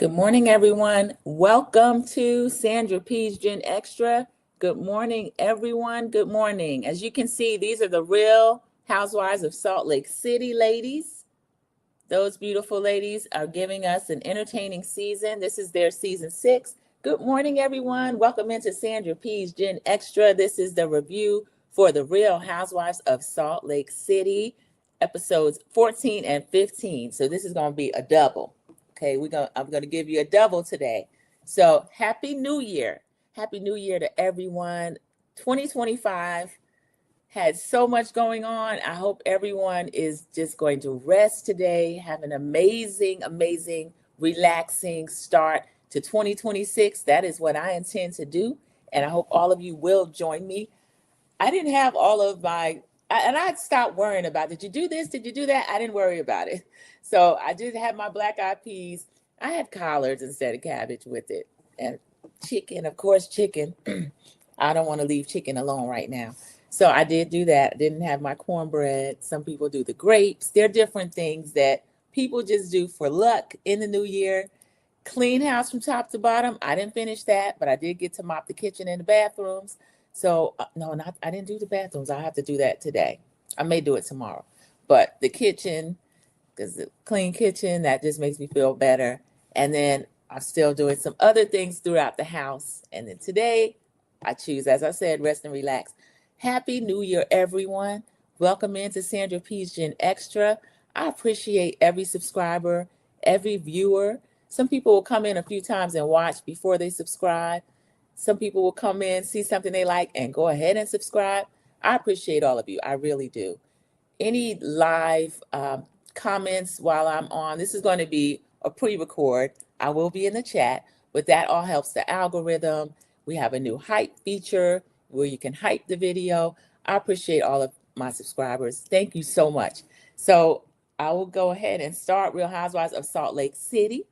Good morning, everyone. Welcome to Sandra P's Gen Extra. Good morning, everyone. Good morning. As you can see, these are the real housewives of Salt Lake City ladies. Those beautiful ladies are giving us an entertaining season. This is their season 6. Good morning, everyone. Welcome into Sandra P's Gen Extra. This is the review for the real housewives of Salt Lake City, episodes 14 and 15. So this is going to be a double. Okay, I'm going to give you a double today. So Happy New Year. Happy New Year to everyone. 2025 had so much going on. I hope everyone is just going to rest today, have an amazing, relaxing start to 2026. That is what I intend to do. And I hope all of you will join me. I didn't have all of I stopped worrying about, did you do this? Did you do that? I didn't worry about it. So I did have my black eyed peas. I had collards instead of cabbage with it. And chicken, of course, chicken. I don't want to leave chicken alone right now. So I did do that. I didn't have my cornbread. Some people do the grapes. They're different things that people just do for luck in the new year. Clean house from top to bottom. I didn't finish that, but I did get to mop the kitchen and the bathrooms. So I didn't do the bathrooms. I'll have to do that today. I may do it tomorrow. But the kitchen, because the clean kitchen, that just makes me feel better. And then I'm still doing some other things throughout the house. And then today, I choose, as I said, rest and relax. Happy New Year, everyone. Welcome into Sandra P's Gen Extra. I appreciate every subscriber, every viewer. Some people will come in a few times and watch before they subscribe. Some people will come in, see something they like, and go ahead and subscribe. I appreciate all of you. I really do. Any live comments while I'm on, this is going to be a pre-record. I will be in the chat, but that all helps the algorithm. We have a new hype feature where you can hype the video. I appreciate all of my subscribers. Thank you so much. So I will go ahead and start Real Housewives of Salt Lake City,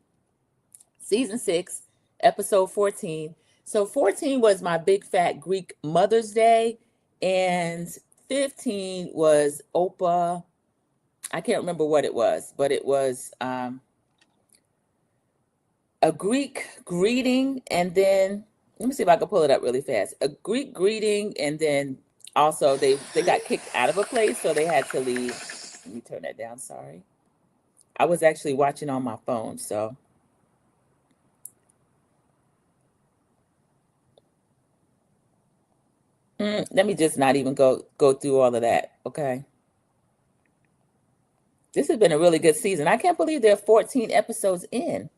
season 6, episode 14. So 14 was my big fat Greek Mother's Day, and 15 was Oprah. I can't remember what it was, but it was a Greek greeting, and then let me see if I can pull it up really fast. A Greek greeting, and then also they got kicked out of a place, so they had to leave. Let me turn that down. Sorry, I was actually watching on my phone, so. Let me just not even go through all of that, okay? This has been a really good season. I can't believe there are 14 episodes in.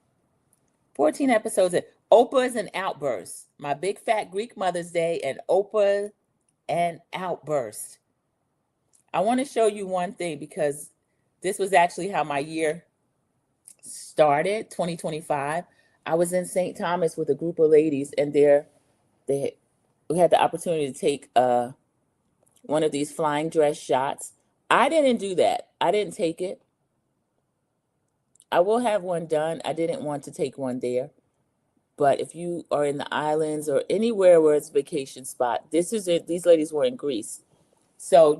14 episodes in. Oprah's and Outbursts. My big fat Greek Mother's Day and Oprah and Outbursts. I want to show you one thing because this was actually how my year started, 2025. I was in St. Thomas with a group of ladies, and we had the opportunity to take one of these flying dress shots. I didn't do that. I didn't take it. I will have one done. I didn't want to take one there. But if you are in the islands or anywhere where it's a vacation spot, this is it. These ladies were in Greece. So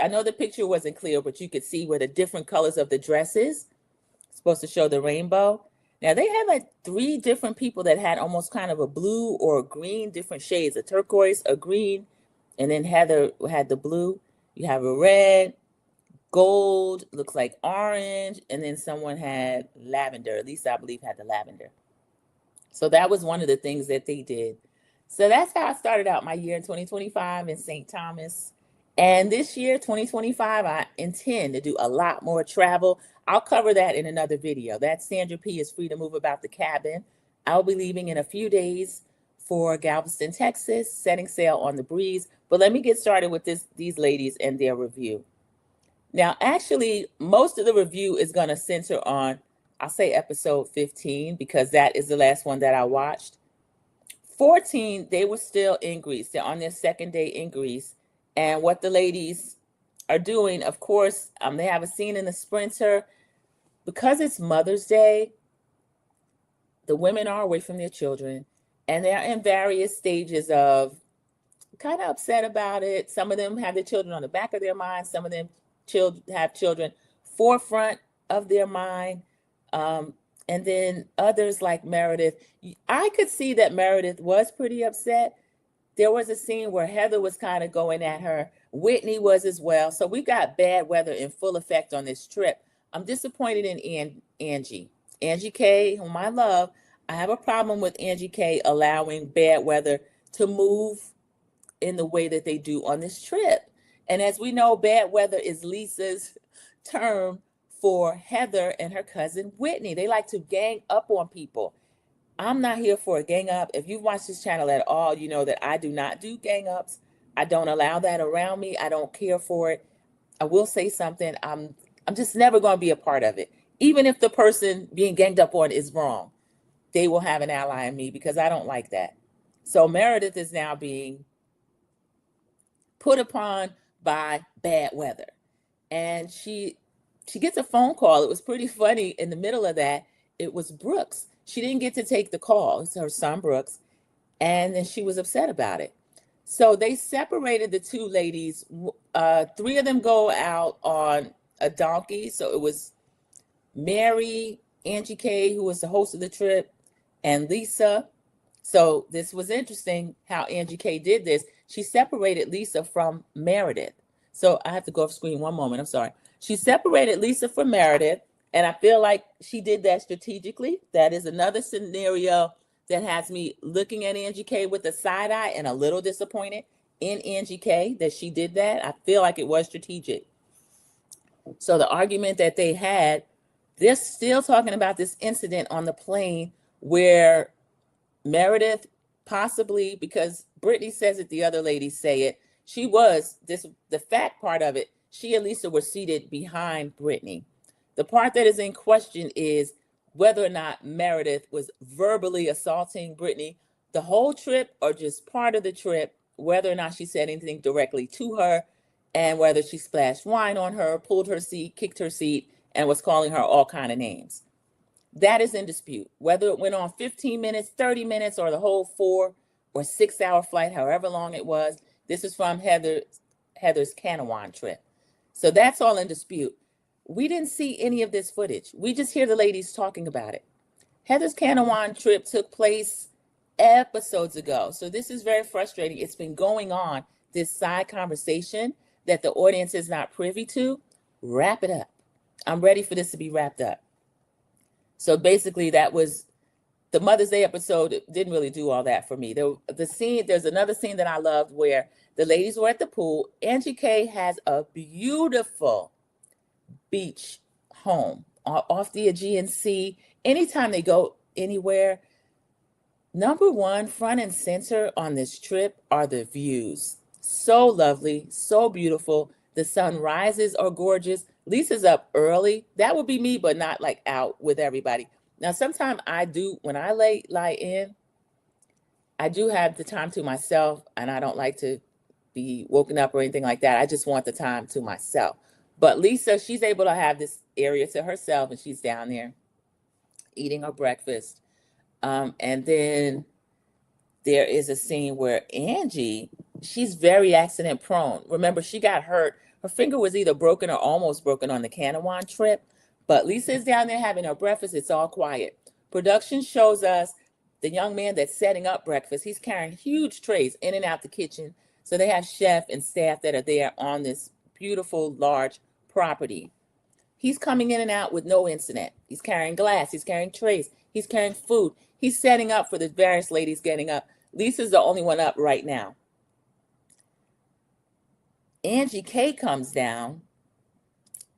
I know the picture wasn't clear, but you could see where the different colors of the dresses supposed to show the rainbow. Now they had like 3 different people that had almost kind of a blue or a green, different shades, a turquoise, a green, and then Heather had the blue. You have a red, gold, looks like orange, and then someone had lavender. At least I believe had the lavender. So that was one of the things that they did. So that's how I started out my year in 2025 in St. Thomas. And this year, 2025, I intend to do a lot more travel. I'll cover that in another video. That Sandra P is free to move about the cabin. I'll be leaving in a few days for Galveston, Texas, setting sail on the breeze. But let me get started with these ladies and their review. Now, actually, most of the review is going to center on, I'll say episode 15, because that is the last one that I watched. 14, they were still in Greece. They're on their second day in Greece. And what the ladies are doing, of course, they have a scene in the Sprinter. Because it's Mother's Day, the women are away from their children, and they're in various stages of kind of upset about it. Some of them have their children on the back of their mind. Some of them have children forefront of their mind. And then others like Meredith, I could see that Meredith was pretty upset. There was a scene where Heather was kind of going at her. Whitney was as well. So we got bad weather in full effect on this trip. I'm disappointed in Angie. Angie K, whom I love. I have a problem with Angie K allowing bad weather to move in the way that they do on this trip. And as we know, bad weather is Lisa's term for Heather and her cousin Whitney. They like to gang up on people. I'm not here for a gang up. If you've watched this channel at all, you know that I do not do gang ups. I don't allow that around me. I don't care for it. I will say something. I'm just never going to be a part of it. Even if the person being ganged up on is wrong, they will have an ally in me because I don't like that. So Meredith is now being put upon by bad weather. And she gets a phone call. It was pretty funny. In the middle of that, it was Brooks. She didn't get to take the call. It's her son, Brooks. And then she was upset about it. So they separated the two ladies. Three of them go out on a donkey. So it was Mary, Angie K, who was the host of the trip, and Lisa. So this was interesting how Angie K did this. She separated Lisa from Meredith. So I have to go off screen one moment. I'm sorry. She separated Lisa from Meredith. And I feel like she did that strategically. That is another scenario that has me looking at Angie K with a side eye and a little disappointed in Angie K that she did that. I feel like it was strategic. So the argument that they had, they're still talking about this incident on the plane where Meredith possibly, because Brittany says it, the other ladies say it, the fact part of it, she and Lisa were seated behind Brittany. The part that is in question is whether or not Meredith was verbally assaulting Brittany the whole trip or just part of the trip, whether or not she said anything directly to her, and whether she splashed wine on her, pulled her seat, kicked her seat, and was calling her all kind of names. That is in dispute. Whether it went on 15 minutes, 30 minutes, or the whole 4 or 6 hour flight, however long it was, this is from Heather's Kanawha trip. So that's all in dispute. We didn't see any of this footage. We just hear the ladies talking about it. Heather's Kanawha trip took place episodes ago. So this is very frustrating. It's been going on, this side conversation that the audience is not privy to. Wrap it up. I'm ready for this to be wrapped up. So basically that was the Mother's Day episode. It didn't really do all that for me. There's another scene that I loved where the ladies were at the pool. Angie K has a beautiful beach home off the Aegean Sea. Anytime they go anywhere, number one, front and center on this trip are the views. So lovely, so beautiful. The sunrises are gorgeous. Lisa's up early. That would be me, but not like out with everybody. Now, sometimes I do, when I lie in, I do have the time to myself, and I don't like to be woken up or anything like that. I just want the time to myself. But Lisa, she's able to have this area to herself, and she's down there eating her breakfast. And then there is a scene where Angie, she's very accident prone. Remember, she got hurt. Her finger was either broken or almost broken on the Kanawha trip. But Lisa is down there having her breakfast. It's all quiet. Production shows us the young man that's setting up breakfast. He's carrying huge trays in and out the kitchen. So they have chef and staff that are there on this beautiful, large property. He's coming in and out with no incident. He's carrying glass. He's carrying trays. He's carrying food. He's setting up for the various ladies getting up. Lisa's the only one up right now. Angie K comes down.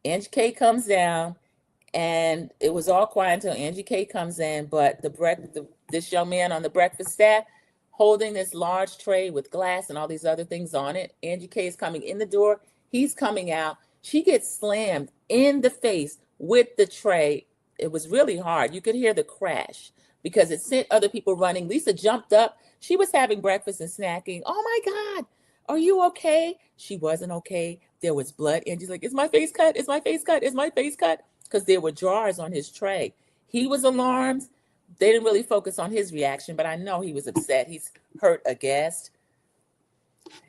Angie K comes down, and it was all quiet until Angie K comes in. But this young man on the breakfast staff holding this large tray with glass and all these other things on it. Angie K is coming in the door. He's coming out. She gets slammed in the face with the tray. It was really hard. You could hear the crash because it sent other people running. Lisa jumped up. She was having breakfast and snacking. Oh my God, are you okay? She wasn't okay. There was blood. Angie's like, is my face cut? Is my face cut? Is my face cut? Because there were jars on his tray. He was alarmed. They didn't really focus on his reaction, but I know he was upset. He's hurt a guest.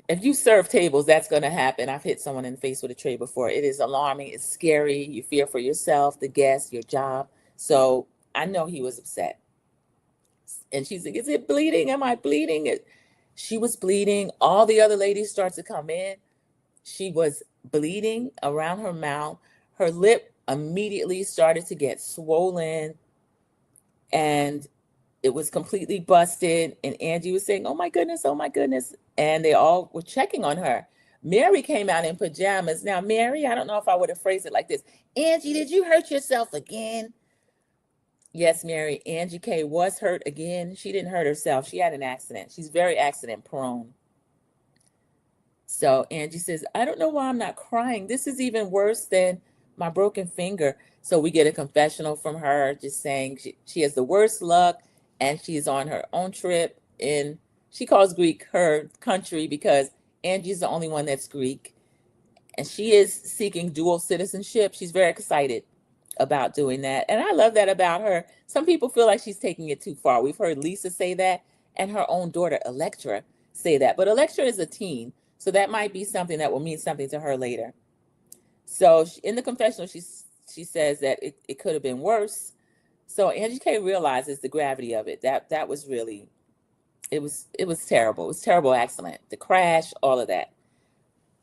If you serve tables, that's going to happen. I've hit someone in the face with a tray before. It is alarming. It's scary. You fear for yourself, the guest, your job. So I know he was upset. And she's like, is it bleeding? Am I bleeding? She was bleeding. All the other ladies start to come in. She was bleeding around her mouth. Her lip immediately started to get swollen, and it was completely busted. And Angie was saying, oh my goodness, oh my goodness. And they all were checking on her. Mary came out in pajamas. Now, Mary, I don't know if I would have phrased it like this. Angie, did you hurt yourself again? Yes, Mary, Angie K was hurt again. She didn't hurt herself. She had an accident. She's very accident prone. So Angie says, I don't know why I'm not crying. This is even worse than my broken finger. So we get a confessional from her just saying she has the worst luck, and she's on her own trip in, she calls Greek her country because Angie's the only one that's Greek. And she is seeking dual citizenship. She's very excited about doing that. And I love that about her. Some people feel like she's taking it too far. We've heard Lisa say that, and her own daughter, Electra, say that. But Electra is a teen, so that might be something that will mean something to her later. So in the confessional, she says that it could have been worse. So Angie K realizes the gravity of it. That was really, it was terrible. It was a terrible accident. The crash, all of that.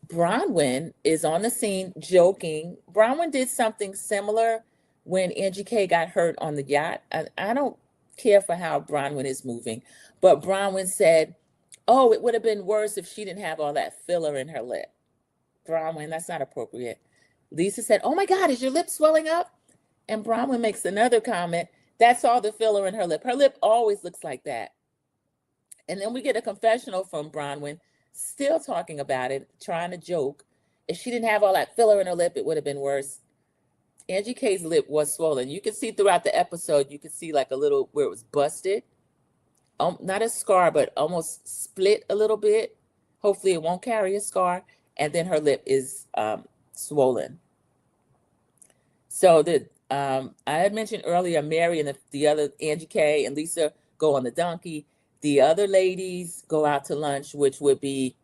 Bronwyn is on the scene joking. Bronwyn did something similar when Angie K got hurt on the yacht. I don't care for how Bronwyn is moving, but Bronwyn said, oh, it would have been worse if she didn't have all that filler in her lip. Bronwyn, that's not appropriate. Lisa said, oh my God, is your lip swelling up? And Bronwyn makes another comment, that's all the filler in her lip. Her lip always looks like that. And then we get a confessional from Bronwyn, still talking about it, trying to joke. If she didn't have all that filler in her lip, it would have been worse. Angie K's lip was swollen. You can see throughout the episode, you can see like a little where it was busted. Not a scar, but almost split a little bit. Hopefully it won't carry a scar. And then her lip is swollen. So I had mentioned earlier, Mary and the other Angie K and Lisa go on the donkey. The other ladies go out to lunch, which would be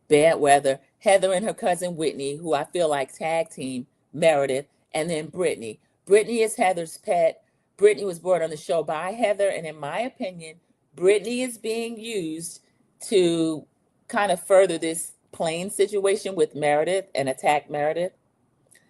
Bad Weather, Heather and her cousin Whitney, who I feel like tag team Meredith, and then Brittany. Brittany is Heather's pet. Brittany was brought on the show by Heather, and in my opinion, Brittany is being used to kind of further this plane situation with Meredith and attack Meredith.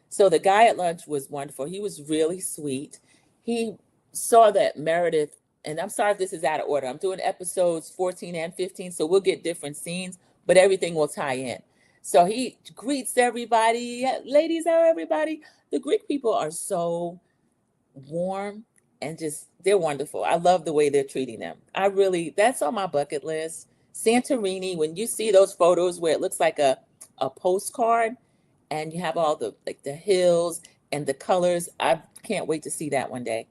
So the guy at lunch was wonderful. He was really sweet. He saw that Meredith, and I'm sorry if this is out of order. I'm doing episodes 14 and 15, so we'll get different scenes, but everything will tie in. So he greets everybody. Ladies, how are everybody? The Greek people are so warm and just, they're wonderful. I love the way they're treating them. That's on my bucket list. Santorini, when you see those photos where it looks like a postcard and you have all the hills and the colors, I can't wait to see that one day.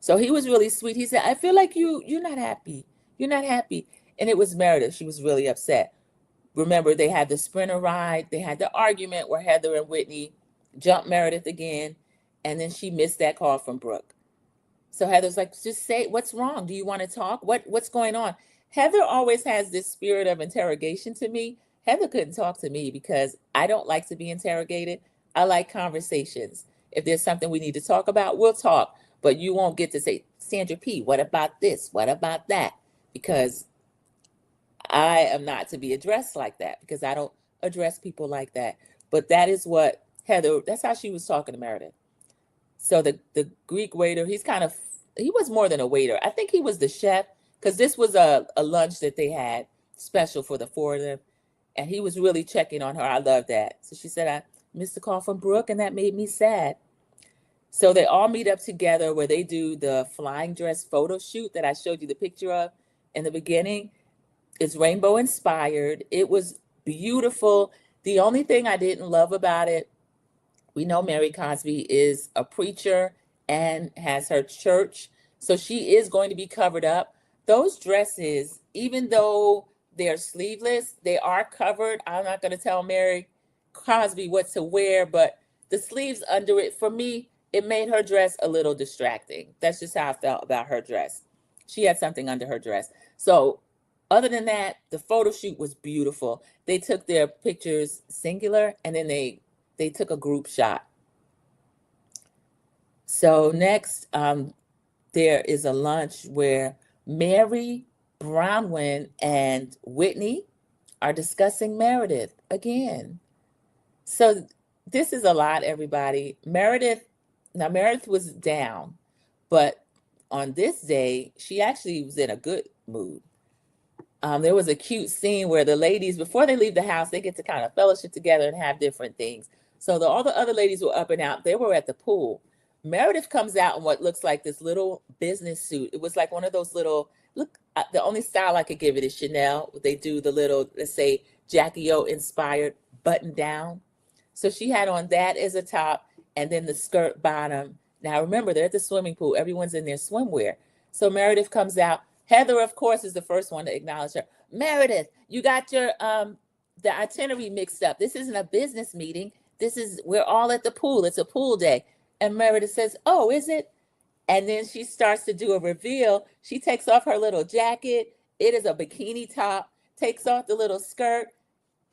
So he was really sweet. He said, I feel like you're not happy. You're not happy. And it was Meredith. She was really upset. Remember, they had the sprinter ride. They had the argument where Heather and Whitney jumped Meredith again. And then she missed that call from Brooke. So Heather's like, just say, what's wrong? Do you want to talk? What's going on? Heather always has this spirit of interrogation to me. Heather couldn't talk to me because I don't like to be interrogated. I like conversations. If there's something we need to talk about, we'll talk. But you won't get to say, Sandra P., what about this? What about that? Because I am not to be addressed like that, because I don't address people like that. But that is what Heather, that's how she was talking to Meredith. So the Greek waiter, he was more than a waiter. I think he was the chef, because this was a lunch that they had special for the four of them. And he was really checking on her. I love that. So she said, I missed a call from Brooke, and that made me sad. So they all meet up together where they do the flying dress photo shoot that I showed you the picture of in the beginning. It's rainbow inspired. It was beautiful. The only thing I didn't love about it, we know Mary Cosby is a preacher and has her church, so she is going to be covered up. Those dresses, even though they're sleeveless, they are covered. I'm not going to tell Mary Cosby what to wear, but the sleeves under it, for me, it made her dress a little distracting. That's just how I felt about her dress. She had something under her dress. So other than that, the photo shoot was beautiful. They took their pictures singular, and then they took a group shot. So next, there is a lunch where Mary, Bronwyn, and Whitney are discussing Meredith again. So this is a lot, everybody. Meredith was down, but on this day, she actually was in a good mood. There was a cute scene where the ladies, before they leave the house, they get to kind of fellowship together and have different things. So all the other ladies were up and out. They were at the pool. Meredith comes out in what looks like this little business suit. It was like one of those little, look, the only style I could give it is Chanel. They do the little, let's say, Jackie O inspired button down. So she had on that as a top and then the skirt bottom. Now remember, they're at the swimming pool. Everyone's in their swimwear. So Meredith comes out. Heather, of course, is the first one to acknowledge her. Meredith, you got your the itinerary mixed up. This isn't a business meeting. We're all at the pool. It's a pool day. And Meredith says, "Oh, is it?" And then she starts to do a reveal. She takes off her little jacket. It is a bikini top, takes off the little skirt,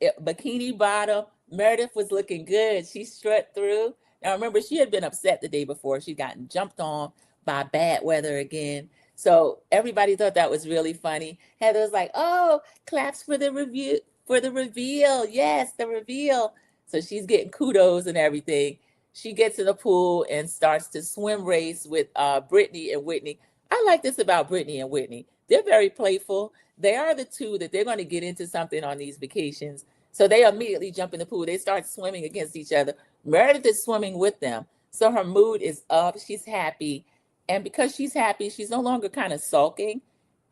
bikini bottom. Meredith was looking good. She strut through. Now remember, she had been upset the day before. She'd gotten jumped on by bad weather again. So everybody thought that was really funny. Heather was like, "Oh, claps for the review, for the reveal. Yes, the reveal." So she's getting kudos and everything. She gets in the pool and starts to swim race with Brittany and Whitney. I like this about Brittany and Whitney. They're very playful. They are the two that they're going to get into something on these vacations. So they immediately jump in the pool. They start swimming against each other. Meredith is swimming with them. So her mood is up. She's happy. And because she's happy, she's no longer kind of sulking.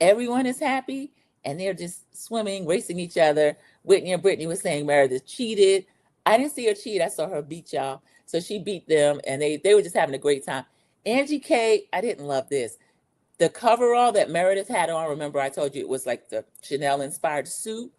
Everyone is happy. And they're just swimming, racing each other. Whitney and Brittany was saying Meredith cheated. I didn't see her cheat. I saw her beat y'all. So she beat them, and they were just having a great time. Angie K, I didn't love this. The coverall that Meredith had on, remember I told you it was like the Chanel-inspired suit?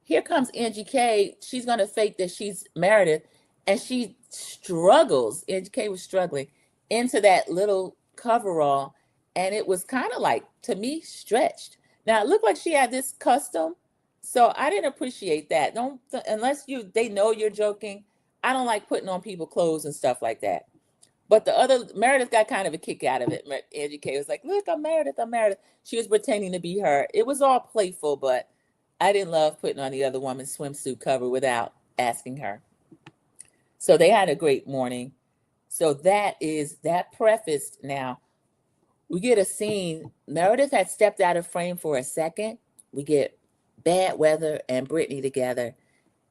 Here comes Angie K. She's going to fake that she's Meredith, and she struggles. Angie K was struggling into that little coverall, and it was kind of like, to me, stretched. Now, it looked like she had this custom, so I didn't appreciate that. Don't, unless they know you're joking. I don't like putting on people clothes and stuff like that. But the other, Meredith got kind of a kick out of it. Angie K was like, "Look, I'm Meredith, I'm Meredith." She was pretending to be her. It was all playful, but I didn't love putting on the other woman's swimsuit cover without asking her. So they had a great morning. So that prefaced now. We get a scene. Meredith had stepped out of frame for a second. We get bad weather and Brittany together.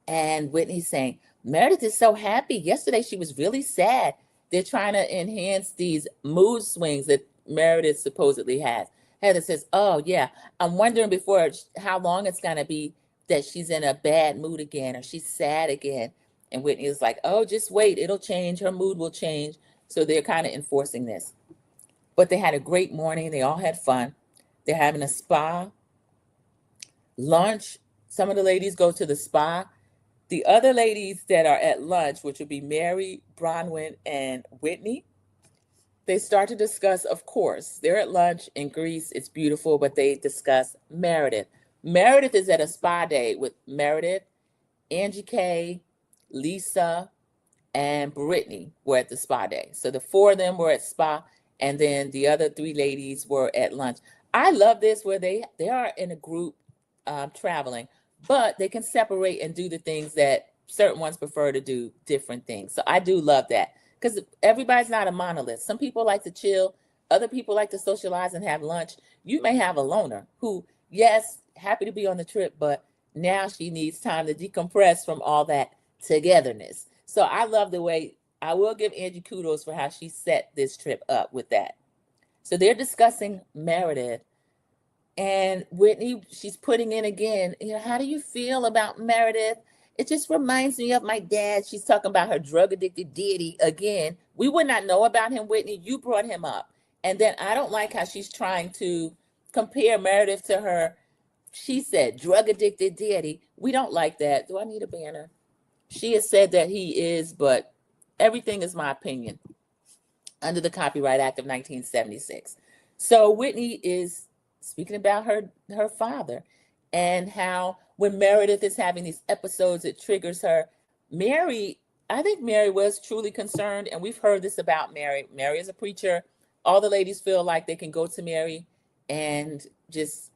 And Whitney's saying, "Meredith is so happy. Yesterday she was really sad. They're trying to enhance these mood swings that Meredith supposedly has." Heather says, "Oh, yeah. I'm wondering before how long it's going to be that she's in a bad mood again or she's sad again." And Whitney is like, "Oh, just wait. It'll change. Her mood will change." So they're kind of enforcing this. But they had a great morning. They all had fun. They're having a spa lunch. Some of the ladies go to the spa. The other ladies that are at lunch, which would be Mary, Bronwyn, and Whitney, they start to discuss, of course, they're at lunch in Greece. It's beautiful, but they discuss Meredith. Meredith is at a spa day with Meredith, Angie K, Lisa, and Brittany were at the spa day. So the four of them were at spa, and then the other three ladies were at lunch. I love this where they are in a group traveling, but they can separate and do the things that certain ones prefer to do different things. So I do love that because everybody's not a monolith. Some people like to chill. Other people like to socialize and have lunch. You may have a loner who, yes, happy to be on the trip, but now she needs time to decompress from all that togetherness. So I love the way, I will give Angie kudos for how she set this trip up with that. So they're discussing Meredith. And Whitney, she's putting in again, "How do you feel about Meredith? It just reminds me of my dad." She's talking about her drug addicted deity again. We would not know about him, Whitney. You brought him up. And then I don't like how she's trying to compare Meredith to her. She said drug addicted deity. We don't like that. Do I need a banner? She has said that he is, but everything is my opinion under the Copyright Act of 1976. So Whitney is speaking about her father and how when Meredith is having these episodes, it triggers her. Mary I think Mary was truly concerned, and we've heard this about Mary. Mary is a preacher. All the ladies feel like they can go to Mary and just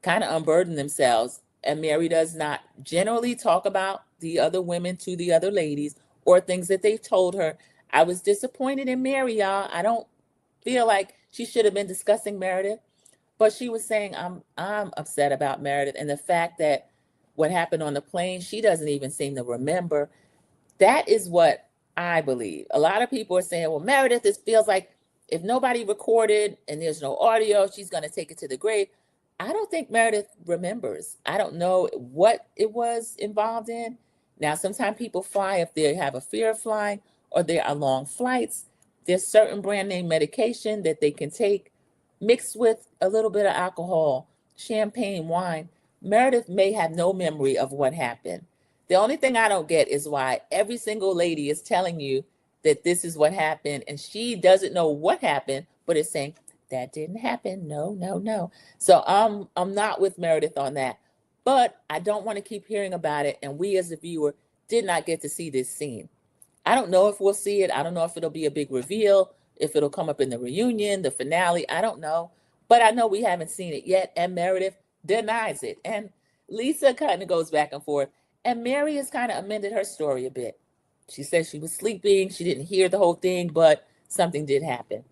kind of unburden themselves. And Mary does not generally talk about the other women to the other ladies or things that they've told her. I was disappointed in Mary, y'all. I don't feel like she should have been discussing Meredith, but she was saying, I'm upset about Meredith and the fact that what happened on the plane, she doesn't even seem to remember. That is what I believe. A lot of people are saying, well, Meredith, this feels like if nobody recorded and there's no audio, she's going to take it to the grave. I don't think Meredith remembers. I don't know what it was involved in. Now, sometimes people fly if they have a fear of flying or there are long flights. There's certain brand name medication that they can take mixed with a little bit of alcohol, champagne, wine. Meredith may have no memory of what happened. The only thing I don't get is why every single lady is telling you that this is what happened and she doesn't know what happened, but is saying that didn't happen. No, no, no. So I'm not with Meredith on that. But I don't want to keep hearing about it. And we as a viewer did not get to see this scene. I don't know if we'll see it. I don't know if it'll be a big reveal, if it'll come up in the reunion, the finale. I don't know. But I know we haven't seen it yet. And Meredith denies it. And Lisa kind of goes back and forth. And Mary has kind of amended her story a bit. She says she was sleeping. She didn't hear the whole thing, but something did happen.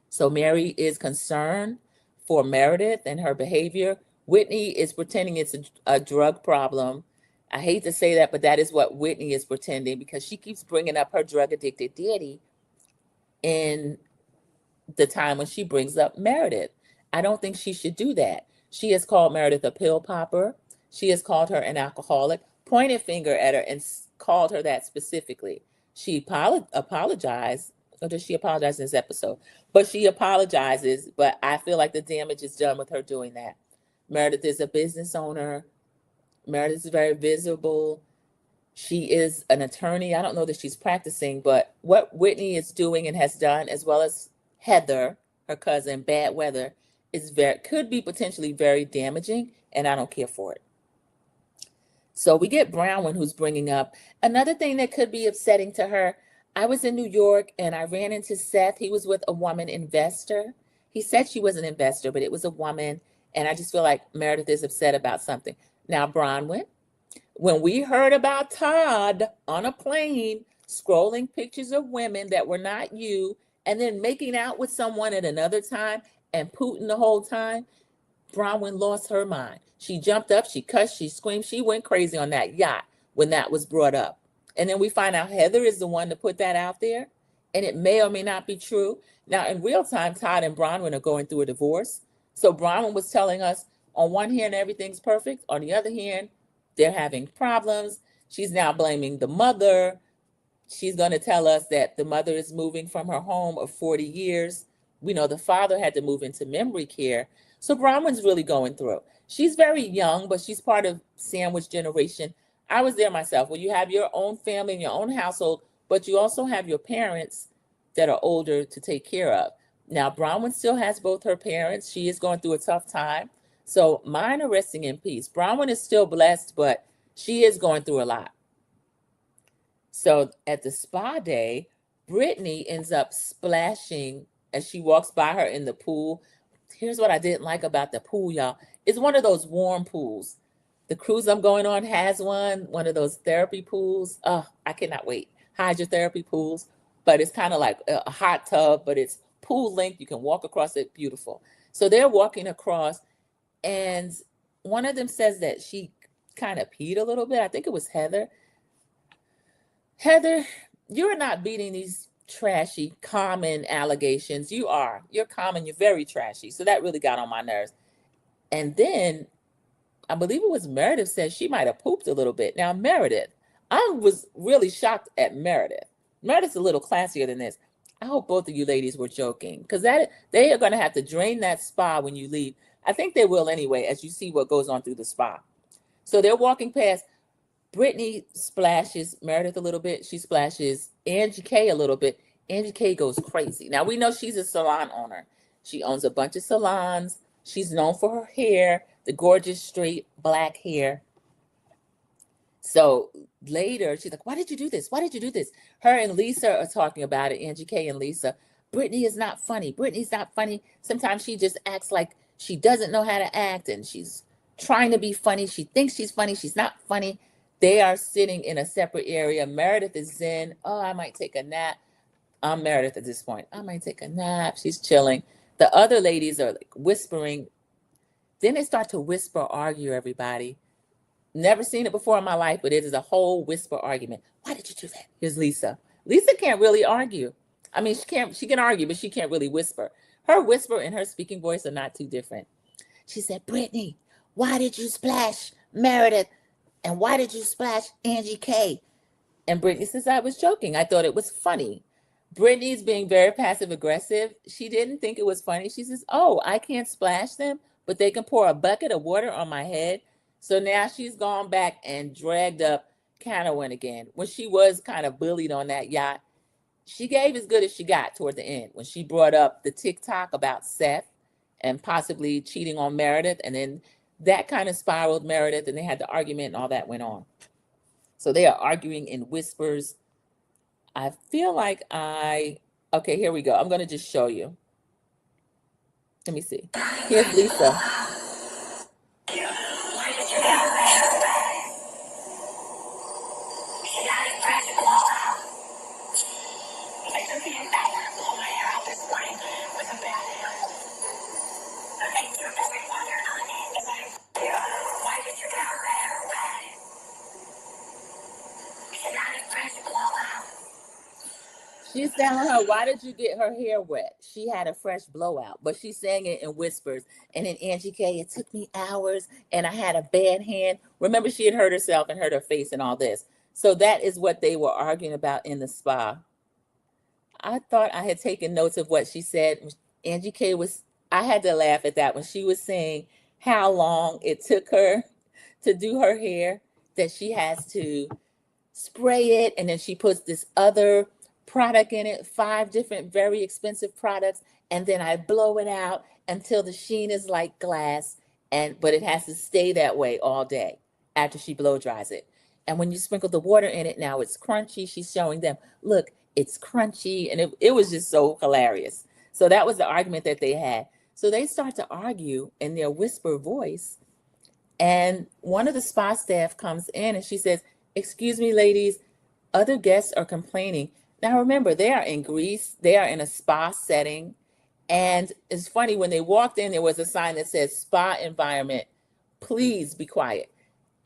So Mary is concerned for Meredith and her behavior. Whitney is pretending it's a drug problem. I hate to say that, but that is what Whitney is pretending because she keeps bringing up her drug addicted daddy in the time when she brings up Meredith. I don't think she should do that. She has called Meredith a pill popper. She has called her an alcoholic, pointed finger at her and called her that specifically. She apologized, or does she apologize in this episode? But she apologizes, but I feel like the damage is done with her doing that. Meredith is a business owner. Meredith is very visible. She is an attorney. I don't know that she's practicing, but what Whitney is doing and has done, as well as Heather, her cousin, Bad Weather, could be potentially very damaging, and I don't care for it. So we get Brownwin, who's bringing up another thing that could be upsetting to her. I was in New York and I ran into Seth. He was with a woman investor. He said she was an investor, but it was a woman. And I just feel like Meredith is upset about something. Now, Bronwyn, when we heard about Todd on a plane scrolling pictures of women that were not you and then making out with someone at another time and Putin the whole time, Bronwyn lost her mind. She jumped up, she cussed, she screamed, she went crazy on that yacht when that was brought up. And then we find out Heather is the one to put that out there, and it may or may not be true. Now, in real time, Todd and Bronwyn are going through a divorce. So Bronwyn was telling us on one hand, everything's perfect. On the other hand, they're having problems. She's now blaming the mother. She's going to tell us that the mother is moving from her home of 40 years. We know the father had to move into memory care. So Bronwyn's really going through. She's very young, but she's part of sandwich generation. I was there myself. Well, you have your own family and your own household, but you also have your parents that are older to take care of. Now, Bronwyn still has both her parents. She is going through a tough time. So mine are resting in peace. Bronwyn is still blessed, but she is going through a lot. So at the spa day, Brittany ends up splashing as she walks by her in the pool. Here's what I didn't like about the pool, y'all. It's one of those warm pools. The cruise I'm going on has one of those therapy pools. Oh, I cannot wait. Hydrotherapy pools, but it's kind of like a hot tub, but it's pool length. You can walk across it. Beautiful. So they're walking across, and one of them says that she kind of peed a little bit. I think it was Heather. Heather, you're not beating these trashy, common allegations. You're common. You're very trashy. So that really got on my nerves. And then I believe it was Meredith said she might have pooped a little bit. Now, Meredith, I was really shocked at Meredith. Meredith's a little classier than this. I hope both of you ladies were joking because they are going to have to drain that spa when you leave. I think they will anyway, as you see what goes on through the spa. So they're walking past. Brittany splashes Meredith a little bit. She splashes Angie K a little bit. Angie K goes crazy. Now, we know she's a salon owner. She owns a bunch of salons. She's known for her hair, the gorgeous straight black hair. So later, she's like, why did you do this? Why did you do this? Her and Lisa are talking about it, Angie K and Lisa. Brittany is not funny. Brittany's not funny. Sometimes she just acts like she doesn't know how to act and she's trying to be funny. She thinks she's funny. She's not funny. They are sitting in a separate area. Meredith is zen. Oh, I might take a nap. I'm Meredith at this point. I might take a nap. She's chilling. The other ladies are like whispering. Then they start to whisper, argue, everybody. Never seen it before in my life, but it is a whole whisper argument. Why did you do that? Here's Lisa. Lisa can't really argue. I mean, she can argue, but she can't really whisper. Her whisper and her speaking voice are not too different. She said, Brittany, why did you splash Meredith? And why did you splash Angie K? And Brittany says, I was joking. I thought it was funny. Brittany's being very passive aggressive. She didn't think it was funny. She says, oh, I can't splash them, but they can pour a bucket of water on my head. So now she's gone back and dragged up Canawan again. When she was kind of bullied on that yacht, she gave as good as she got toward the end. When she brought up the TikTok about Seth and possibly cheating on Meredith, and then that kind of spiraled Meredith, and they had the argument and all that went on. So they are arguing in whispers. I feel like okay, here we go. I'm going to just show you. Let me see. Here's Lisa. She's telling her, why did you get her hair wet? She had a fresh blowout, but she's saying it in whispers. And then Angie K, it took me hours and I had a bad hand. Remember, she had hurt herself and hurt her face and all this. So that is what they were arguing about in the spa. I thought I had taken notes of what she said. Angie K I had to laugh at that when she was saying how long it took her to do her hair, that she has to spray it. And then she puts this other product in it, 5 different very expensive products, and then I blow it out until the sheen is like glass, but it has to stay that way all day after she blow dries it. And when you sprinkle the water in it, now it's crunchy. She's showing them, look, it's crunchy, and it was just so hilarious. So that was the argument that they had. So they start to argue in their whisper voice, and one of the spa staff comes in and she says, excuse me, ladies, other guests are complaining. Now, remember, they are in Greece. They are in a spa setting. And it's funny, when they walked in, there was a sign that says spa environment. Please be quiet.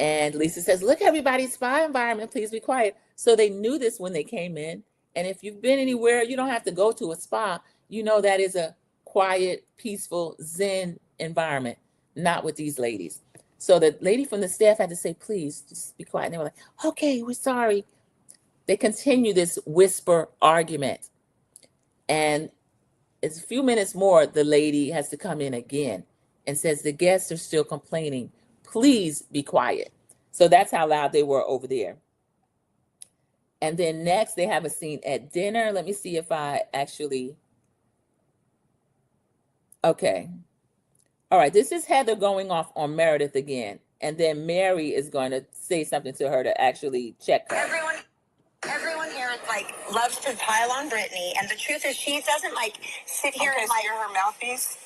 And Lisa says, look, everybody, spa environment, please be quiet. So they knew this when they came in. And if you've been anywhere, you don't have to go to a spa. You know that is a quiet, peaceful, zen environment, not with these ladies. So the lady from the staff had to say, please, just be quiet. And they were like, okay, we're sorry. They continue this whisper argument. And it's a few minutes more, the lady has to come in again and says, the guests are still complaining. Please be quiet. So that's how loud they were over there. And then next, they have a scene at dinner. Let me see if I actually... Okay. All right, this is Heather going off on Meredith again. And then Mary is going to say something to her to actually check her. Everyone here loves to pile on Brittany, and the truth is she doesn't sit here and you're her mouthpiece.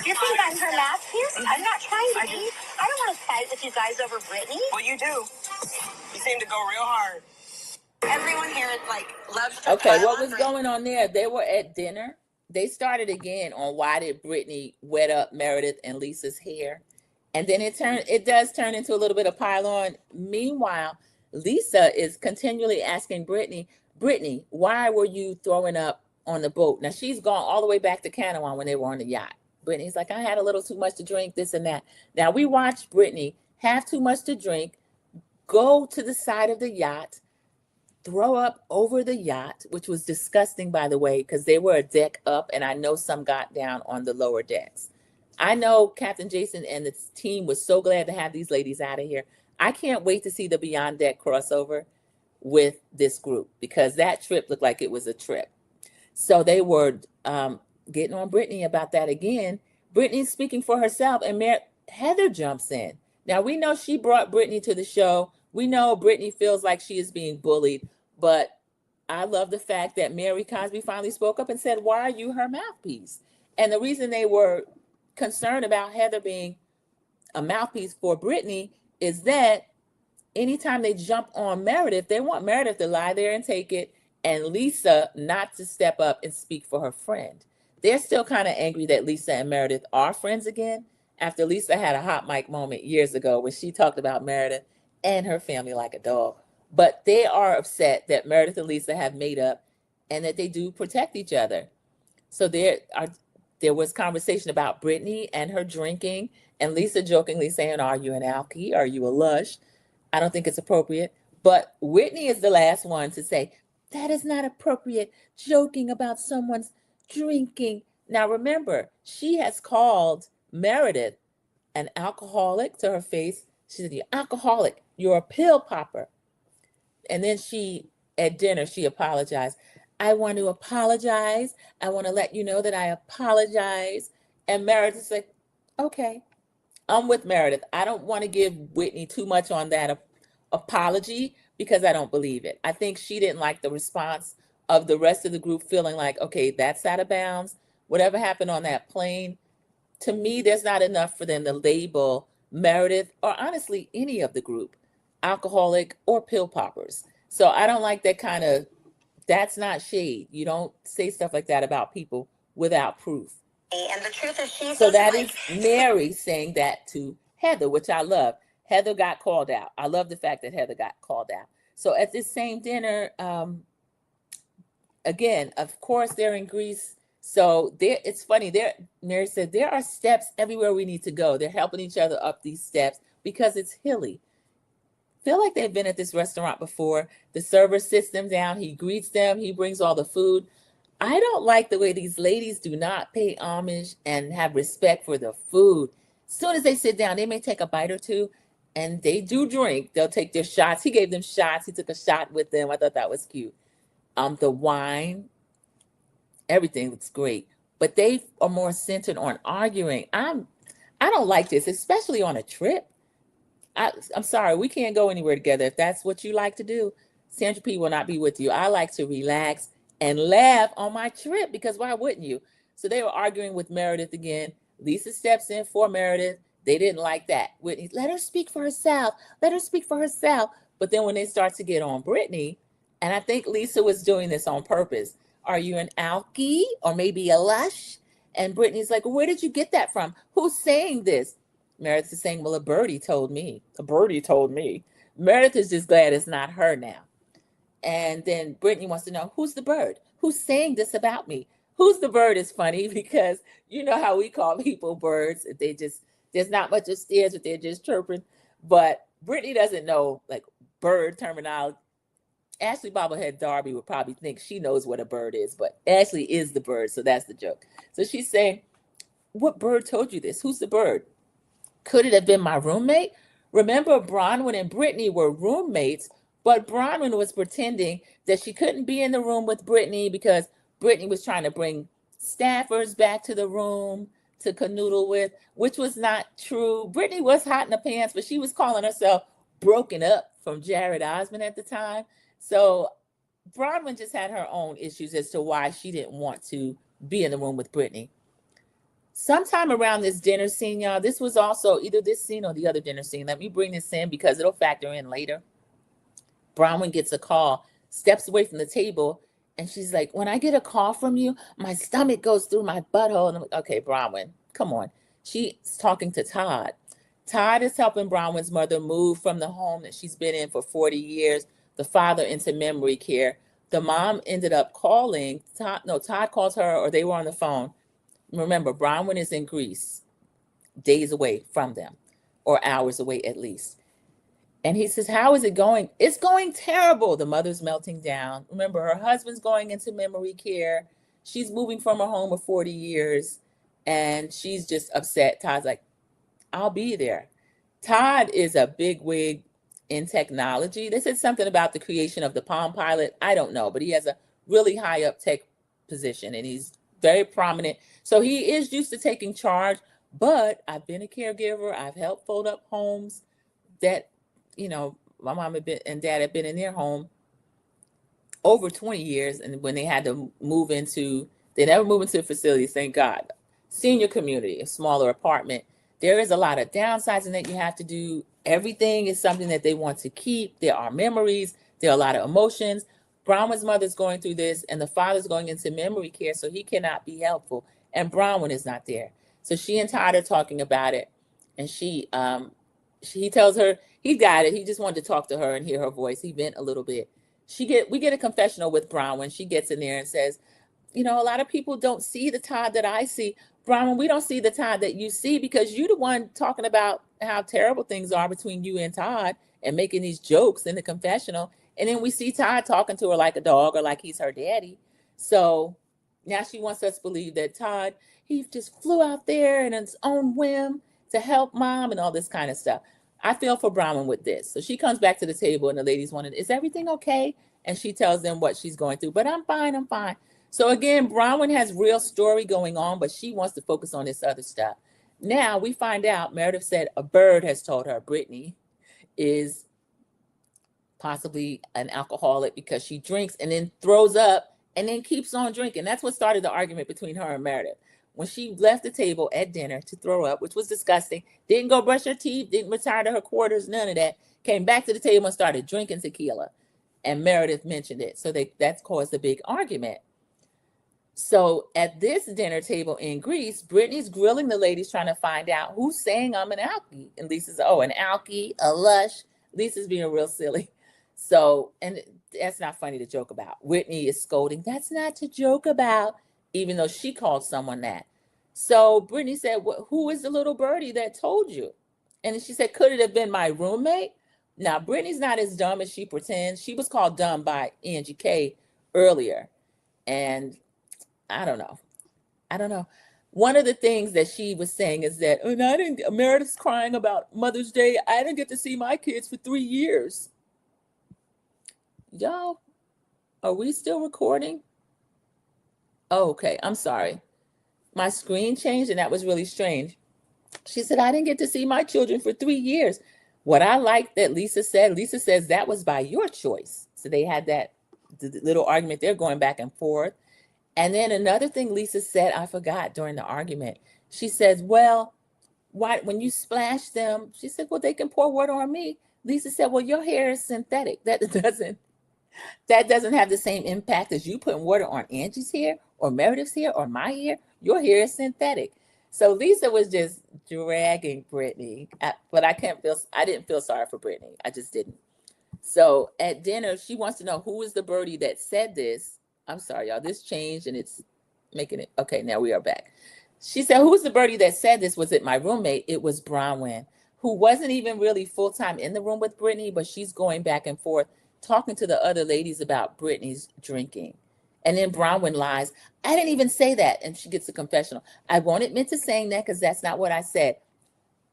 You think I'm her mouthpiece? I'm not trying to be. I don't want to fight with you guys over Brittany. Well, you do. You seem to go real hard. Everyone here loves to Okay, pile what on was Brittany. going on there? They were at dinner. They started again on why did Brittany wet up Meredith and Lisa's hair. And then it does turn into a little bit of pile on. Meanwhile, Lisa is continually asking Brittany, why were you throwing up on the boat? Now, she's gone all the way back to Canawan when they were on the yacht. Brittany's like, I had a little too much to drink, this and that. Now, we watched Brittany have too much to drink, go to the side of the yacht, throw up over the yacht, which was disgusting, by the way, because they were a deck up, and I know some got down on the lower decks. I know Captain Jason and the team was so glad to have these ladies out of here. I can't wait to see the Beyond Deck crossover with this group, because that trip looked like it was a trip. So they were getting on Brittany about that again. Brittany's speaking for herself, and Heather jumps in. Now we know she brought Brittany to the show. We know Brittany feels like she is being bullied, but I love the fact that Mary Cosby finally spoke up and said, "Why are you her mouthpiece?" And the reason they were concerned about Heather being a mouthpiece for Brittany is that anytime they jump on Meredith, they want Meredith to lie there and take it, and Lisa not to step up and speak for her friend. They're still kind of angry that Lisa and Meredith are friends again after Lisa had a hot mic moment years ago when she talked about Meredith and her family like a dog. But they are upset that Meredith and Lisa have made up and that they do protect each other. So there was conversation about Brittany and her drinking, and Lisa jokingly saying, "Are you an alkie? Are you a lush?" I don't think it's appropriate. But Whitney is the last one to say, "That is not appropriate, joking about someone's drinking." Now remember, she has called Meredith an alcoholic to her face. She said, "You're alcoholic, you're a pill popper." And then at dinner, she apologized. "I want to apologize. I want to let you know that I apologize." And Meredith said, "Okay." I'm with Meredith. I don't want to give Whitney too much on that apology because I don't believe it. I think she didn't like the response of the rest of the group feeling like, okay, that's out of bounds. Whatever happened on that plane, to me, there's not enough for them to label Meredith or honestly any of the group alcoholic or pill poppers. So I don't like that kind of, that's not shade. You don't say stuff like that about people without proof. And the truth is, so that is Mary saying that to Heather, which I love. Heather got called out. I love the fact that Heather got called out. So at this same dinner, again, of course, they're in Greece. So it's funny. Mary said, there are steps everywhere we need to go. They're helping each other up these steps because it's hilly. Feel like they've been at this restaurant before. The server sits them down. He greets them. He brings all the food. I don't like the way these ladies do not pay homage and have respect for the food. As soon as they sit down, they may take a bite or two, and they do drink. They'll take their shots. He gave them shots. He took a shot with them. I thought that was cute. The wine, everything looks great, but they are more centered on arguing. I don't like this, especially on a trip. I'm sorry, we can't go anywhere together. If that's what you like to do, Sandra P will not be with you. I like to relax and laugh on my trip because why wouldn't you? So they were arguing with Meredith again. Lisa steps in for Meredith. They didn't like that. Whitney, let her speak for herself. Let her speak for herself. But then when they start to get on Brittany, and I think Lisa was doing this on purpose. Are you an alkie or maybe a lush? And Brittany's like, where did you get that from? Who's saying this? Meredith is saying, well, a birdie told me. A birdie told me. Meredith is just glad it's not her now. And then Brittany wants to know, who's the bird? Who's saying this about me? Who's the bird is funny because you know how we call people birds. There's not much of stares, but they're just chirping. But Brittany doesn't know like bird terminology. Ashley Bobblehead Darby would probably think she knows what a bird is, but Ashley is the bird, so that's the joke. So she's saying, what bird told you this? Who's the bird? Could it have been my roommate? Remember, Bronwyn and Brittany were roommates, but Bronwyn was pretending that she couldn't be in the room with Brittany because Brittany was trying to bring staffers back to the room to canoodle with, which was not true. Brittany was hot in the pants, but she was calling herself broken up from Jared Osmond at the time. So Bronwyn just had her own issues as to why she didn't want to be in the room with Brittany. Sometime around this dinner scene, y'all, this was also either this scene or the other dinner scene. Let me bring this in because it'll factor in later. Bronwyn gets a call, steps away from the table, and she's like, when I get a call from you, my stomach goes through my butthole. And I'm like, okay, Bronwyn, come on. She's talking to Todd. Todd is helping Bronwyn's mother move from the home that she's been in for 40 years, the father into memory care. The mom ended up calling. Todd calls her, or they were on the phone. Remember, Bronwyn is in Greece, days away from them, or hours away at least. And he says, how is it going? It's going terrible. The mother's melting down. Remember, her husband's going into memory care. She's moving from her home of 40 years, and she's just upset. Todd's like, I'll be there. Todd is a big wig in technology. They said something about the creation of the Palm Pilot. I don't know, but he has a really high up tech position, and he's very prominent. So he is used to taking charge, But I've been a caregiver. I've helped fold up homes that, my mom and dad had been in their home over 20 years. And when they had to they never moved into a facility, thank God. Senior community, a smaller apartment. There is a lot of downsizing that you have to do. Everything is something that they want to keep. There are memories. There are a lot of emotions. Bronwyn's mother's going through this, and the father's going into memory care, so he cannot be helpful. And Bronwyn is not there. So she and Todd are talking about it, and he tells her he got it. He just wanted to talk to her and hear her voice. He vent a little bit. We get a confessional with Bronwyn. She gets in there and says, a lot of people don't see the Todd that I see. Bronwyn, we don't see the Todd that you see because you're the one talking about how terrible things are between you and Todd and making these jokes in the confessional. And then we see Todd talking to her like a dog or like he's her daddy. So now she wants us to believe that Todd, he just flew out there in his own whim to help mom and all this kind of stuff. I feel for Bronwyn with this. So she comes back to the table and the ladies wanted, is everything okay? And she tells them what she's going through, but I'm fine. So again, Bronwyn has real story going on, but she wants to focus on this other stuff. Now we find out, Meredith said a bird has told her Brittany is possibly an alcoholic because she drinks and then throws up and then keeps on drinking. That's what started the argument between her and Meredith. When she left the table at dinner to throw up, which was disgusting, didn't go brush her teeth, didn't retire to her quarters, none of that, came back to the table and started drinking tequila. And Meredith mentioned it. So that caused a big argument. So at this dinner table in Greece, Brittany's grilling the ladies trying to find out who's saying I'm an alkie. And Lisa's, an alkie, a lush. Lisa's being real silly. So, and that's not funny to joke about. Whitney is scolding, that's not to joke about, even though she called someone that. So Brittany said, well, who is the little birdie that told you? And she said, could it have been my roommate? Now, Brittany's not as dumb as she pretends. She was called dumb by Angie K earlier. And I don't know. One of the things that she was saying is that, Meredith's crying about Mother's Day. I didn't get to see my kids for 3 years. Y'all, are we still recording? Oh, okay, I'm sorry. My screen changed and that was really strange. She said, I didn't get to see my children for 3 years. What I like that Lisa says that was by your choice. So they had the little argument. They're going back and forth. And then another thing Lisa said, I forgot during the argument. She says, well, why, when you splash them, she said, well, they can pour water on me. Lisa said, well, your hair is synthetic. That doesn't have the same impact as you putting water on Angie's hair or Meredith's hair or my hair. Your hair is synthetic. So Lisa was just dragging Brittany, but I didn't feel sorry for Brittany. I just didn't. So at dinner, she wants to know who is the birdie that said this. I'm sorry, y'all, this changed and it's making it. Okay, now we are back. She said, who's the birdie that said this? Was it my roommate? It was Bronwyn, who wasn't even really full-time in the room with Brittany, but she's going back and forth talking to the other ladies about Brittany's drinking. And then Bronwyn lies. I didn't even say that. And she gets a confessional. I won't admit to saying that because that's not what I said.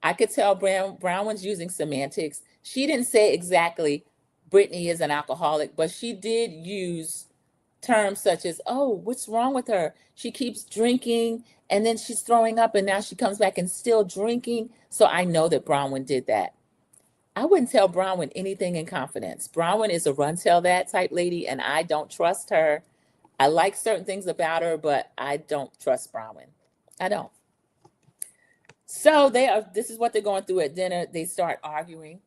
I could tell Bronwyn's using semantics. She didn't say exactly Brittany is an alcoholic, but she did use terms such as, oh, what's wrong with her? She keeps drinking and then she's throwing up and now she comes back and still drinking. So I know that Bronwyn did that. I wouldn't tell Bronwyn anything in confidence. Bronwyn is a run tell that type lady and I don't trust her. I like certain things about her, but I don't trust Bronwyn. I don't. So this is what they're going through at dinner. They start arguing.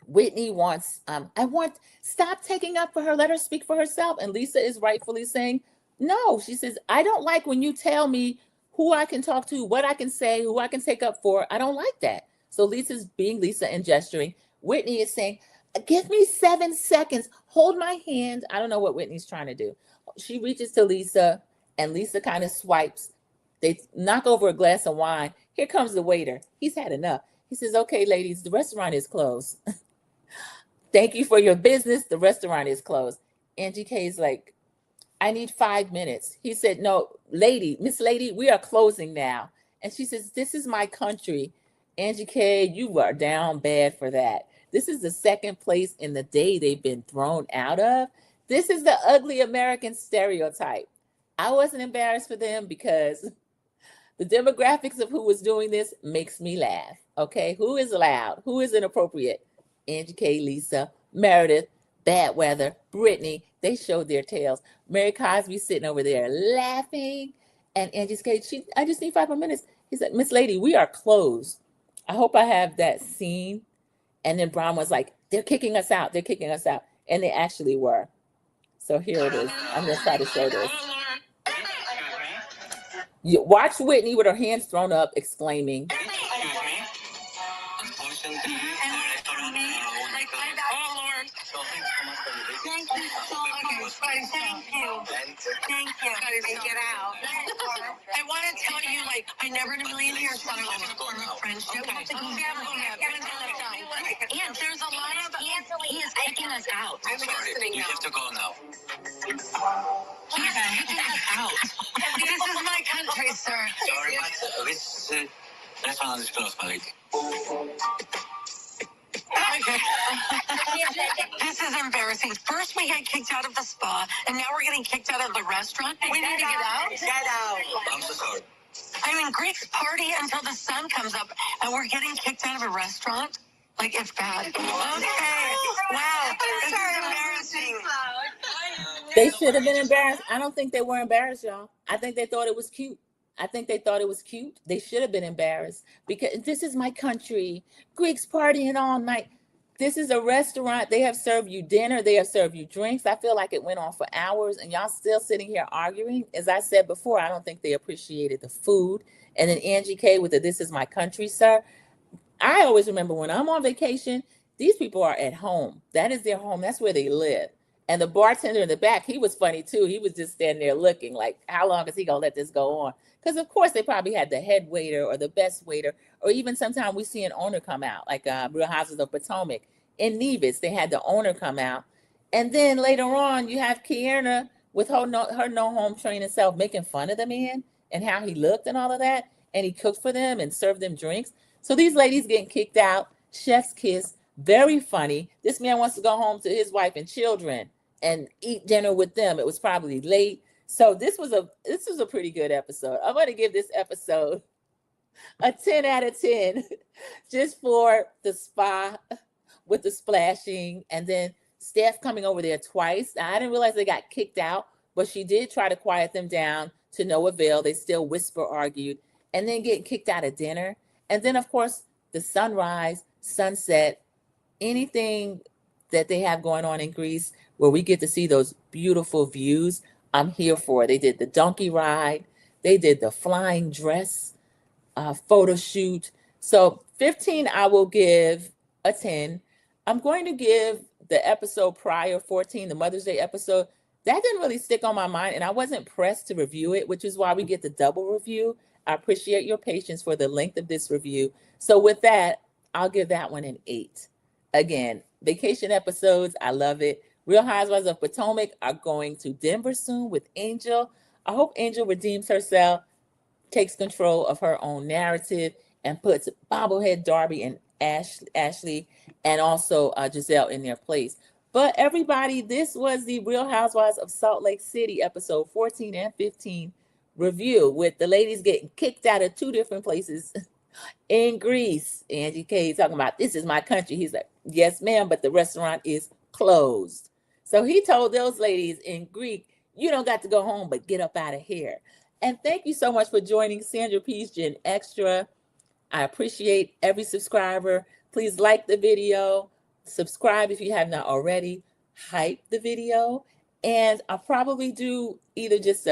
Whitney wants, stop taking up for her. Let her speak for herself. And Lisa is rightfully saying, no. She says, I don't like when you tell me who I can talk to, what I can say, who I can take up for. I don't like that. So Lisa's being Lisa and gesturing. Whitney is saying, give me 7 seconds. Hold my hand. I don't know what Whitney's trying to do. She reaches to Lisa and Lisa kind of swipes. They knock over a glass of wine. Here comes the waiter. He's had enough. He says, okay, ladies, the restaurant is closed. Thank you for your business. The restaurant is closed. Angie K is like, I need 5 minutes. He said, no, Miss Lady, we are closing now. And she says, this is my country. Angie K, you are down bad for that. This is the second place in the day they've been thrown out of. This is the ugly American stereotype. I wasn't embarrassed for them because The demographics of who was doing this makes me laugh. Okay, who is loud? Who is inappropriate? Angie K, Lisa, Meredith, Bad Weather, Brittany. They showed their tails. Mary Cosby sitting over there laughing, and Angie K. I just need 5 more minutes. He said, Miss Lady, we are closed. I hope I have that scene. And then Brown was like, they're kicking us out. They're kicking us out, and they actually were. So here it is. I'm gonna try to show this. You watch Whitney with her hands thrown up, exclaiming. Thank you so much. Thank you. Thank you. And get out. I want to tell you, like, I never in a million years thought I was going to form a friendship. Okay. And there's a lot of he is taking us out. I'm listening. You have to go now. He's taking us out. This is my country, sir. Sorry, restaurant is closed, my lady. Okay. This is embarrassing. First we got kicked out of the spa, and now we're getting kicked out of the restaurant. We need to get out. Get out. I'm so sorry. I'm in Greek's party until the sun comes up, and we're getting kicked out of a restaurant? Like, it's bad. Okay. Wow. This is embarrassing. They should have been embarrassed. I don't think they were embarrassed, y'all. I think they thought it was cute. They should have been embarrassed because this is my country. Greeks partying all night. This is a restaurant. They have served you dinner. They have served you drinks. I feel like it went on for hours and y'all still sitting here arguing. As I said before, I don't think they appreciated the food. And then Angie K with the "This is my country, sir." I always remember when I'm on vacation, these people are at home. That is their home. That's where they live. And the bartender in the back, he was funny too. He was just standing there looking like, how long is he going to let this go on? Because, of course, they probably had the head waiter or the best waiter, or even sometimes we see an owner come out, like Real Houses of Potomac. In Nevis, they had the owner come out. And then later on, you have Kierna with her no home training self making fun of the man and how he looked and all of that. And he cooked for them and served them drinks. So these ladies getting kicked out, chef's kiss, very funny. This man wants to go home to his wife and children and eat dinner with them. It was probably late. So this was a pretty good episode. I'm going to give this episode a 10 out of 10 just for the spa with the splashing and then Steph coming over there twice. Now, I didn't realize they got kicked out, but she did try to quiet them down to no avail. They still whisper argued and then getting kicked out of dinner. And then, of course, the sunrise, sunset, anything that they have going on in Greece where we get to see those beautiful views, I'm here for it. They did the donkey ride. They did the flying dress photo shoot. So 15, I will give a 10. I'm going to give the episode prior, 14, the Mother's Day episode. That didn't really stick on my mind, and I wasn't pressed to review it, which is why we get the double review. I appreciate your patience for the length of this review. So with that, I'll give that one an 8. Again, vacation episodes, I love it. Real Housewives of Potomac are going to Denver soon with Angel. I hope Angel redeems herself, takes control of her own narrative, and puts bobblehead Darby and Ashley and also Giselle in their place. But everybody, this was the Real Housewives of Salt Lake City episode 14 and 15 review with the ladies getting kicked out of 2 different places in Greece. Angie K talking about, this is my country. He's like, yes, ma'am, but the restaurant is closed. So he told those ladies in Greek, you don't got to go home, but get up out of here. And thank you so much for joining Sandra P's Gen Extra. I appreciate every subscriber. Please like the video, subscribe if you have not already, hype the video, and I'll probably do either just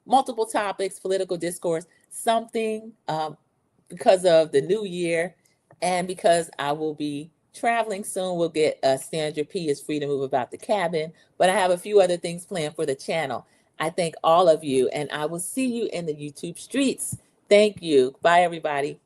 multiple topics, political discourse, something because of the new year and because I will be traveling soon. We'll get Sandra P is free to move about the cabin, but I have a few other things planned for the channel. I thank all of you, and I will see you in the YouTube streets. Thank you. Bye, everybody.